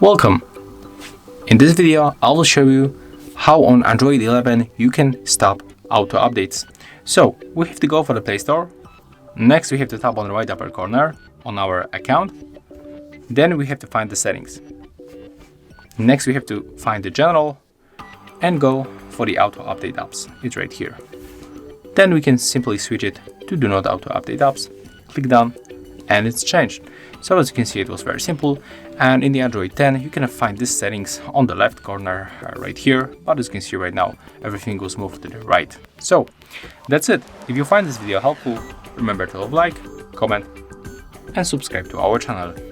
Welcome! In this video, I will show you how on Android 11 you can stop auto updates. So we have to go for the Play Store. Next, we have to tap on the right upper corner on our account. Then we have to find the settings. Next, we have to find the general and go for the auto update apps. It's right here. Then we can simply switch it to do not auto update apps. Click done and it's changed. So as you can see, it was very simple. And in the Android 10, you can find these settings on the left corner right here. But as you can see right now, everything goes moved to the right. So that's it. If you find this video helpful, remember to like, comment, and subscribe to our channel.